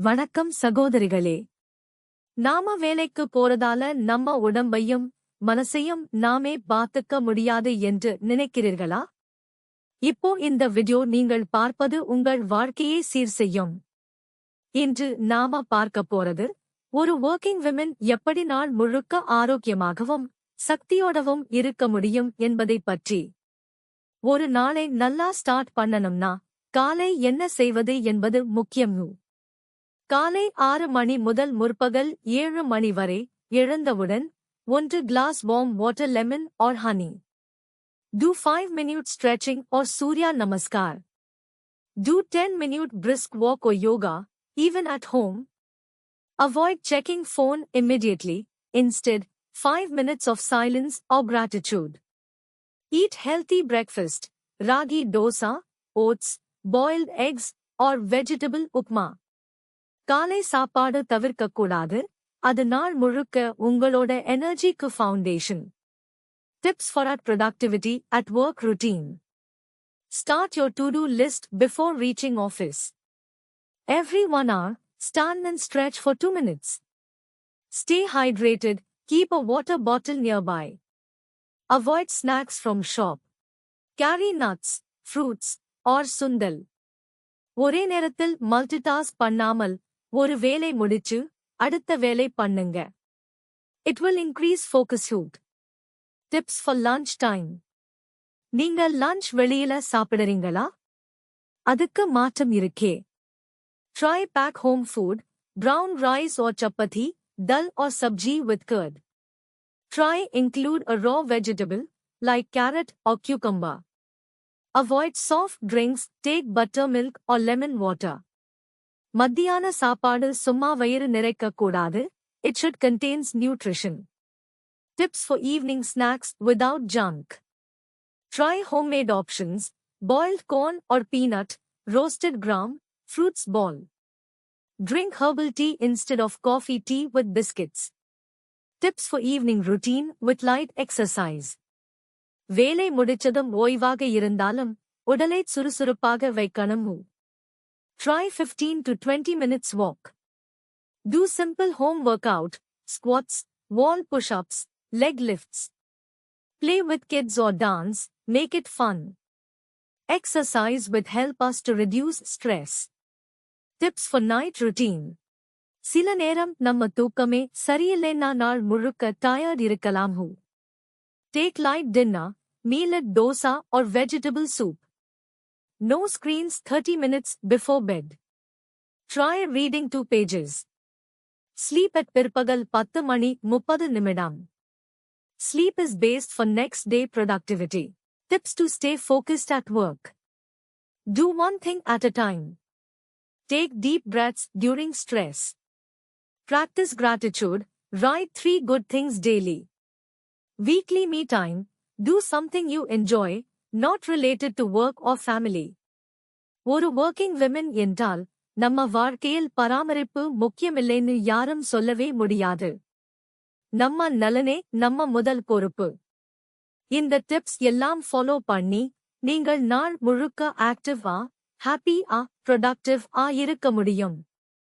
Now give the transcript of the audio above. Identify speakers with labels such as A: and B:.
A: வணக்கம் சகோதரிகளே. நாம வேலைக்கு போறதால நம்ம உடம்பையும் மனசையும் நாமே பாத்துக்க முடியாது என்று நினைக்கிறீர்களா? இப்போ இந்த வீடியோ நீங்கள் பார்ப்பது உங்கள் வாழ்க்கையை சீர் செய்யும். இன்று நாம பார்க்க போறது ஒரு வொர்க்கிங் விமன் எப்படி நாள் முழுக்க ஆரோக்கியமாகவும் சக்தியோடவும் இருக்க முடியும் என்பதை பற்றி. ஒரு நாளை நல்லா ஸ்டார்ட் பண்ணணும்னா காலை என்ன செய்வது என்பது முக்கியம். காலை 6 மணி முதல் முற்பகல் 7 மணி வரை எழுந்தவுடன் 1 glass warm water lemon or honey. Do 5 minute stretching or Surya Namaskar. Do 10 minute brisk walk or yoga, even at home. Avoid checking phone immediately, instead, 5 minutes of silence or gratitude. Eat healthy breakfast, ragi dosa, oats, boiled eggs or vegetable upma. காலை சாப்பாடு தவிர்க்கக்கூடாது, அது நாள் முழுக்க உங்களோட எனர்ஜிக்கு foundation. Tips for productivity at work routine. Start your to-do list before reaching office. Every 1 hour, stand and stretch for 2 minutes. Stay hydrated, keep a water bottle nearby. Avoid snacks from shop. Carry nuts, fruits, or sundal. ஒரே நேரத்தில் மல்டிடாஸ்க் பண்ணாமல் ஒரு வேலை முடிச்சு அடுத்த வேலை பண்ணுங்க. It will increase focus. Tips for lunch time. நீங்க லஞ்ச் வெளியில சாப்பிடுறீங்களா? அதுக்கு மாற்றம் இருக்கே. Try pack home food, brown rice or chapati, dal or sabji with curd. Try include a raw vegetable like carrot or cucumber. Avoid soft drinks, take buttermilk or lemon water. மத்தியான சாப்பாடு சும்மா வயிறு நிறைக்க கூடாது. It should contains nutrition. Tips for evening snacks without junk. Try homemade options, boiled corn or peanut, roasted gram, fruits ball. Drink herbal tea instead of coffee tea with biscuits. Tips for evening routine with light exercise. வேலை முடிச்சதும் ஓய்வாக இருந்தாலும் உடலை சுறுசுறுப்பாக வைக்கணும். Try 15 to 20 minutes walk. Do simple home workout, squats, wall push-ups, leg lifts. Play with kids or dance, make it fun. Exercise will help us to reduce stress. Tips for night routine. சில நேரம் நம்ம தூக்கமே சரியில்லைன்னா நாள் முழுக்க tired இருக்கலாம். Take light dinner, meal at dosa or vegetable soup. No screens 30 minutes before bed. Try reading 2 pages. Sleep at பிற்பகல் 10 மணி 30 நிமிடம். Sleep is based for next day productivity. Tips to stay focused at work. Do one thing at a time. Take deep breaths during stress. Practice gratitude. Write 3 good things daily. Weekly me time. Do something you enjoy, not related to work or family. ஒரு working women என்றால் நம்ம வாழ்க்கையில் பராமரிப்பு முக்கியமில்லைன்னு யாரும் சொல்லவே முடியாது. நம்ம நலனே நம்ம முதல் பொறுப்பு. இந்த டிப்ஸ் எல்லாம் ஃபாலோ பண்ணி நீங்கள் நாள் முழுக்க ஆக்டிவா, ஹாப்பியா, ப்ரொடக்டிவா இருக்க முடியும்.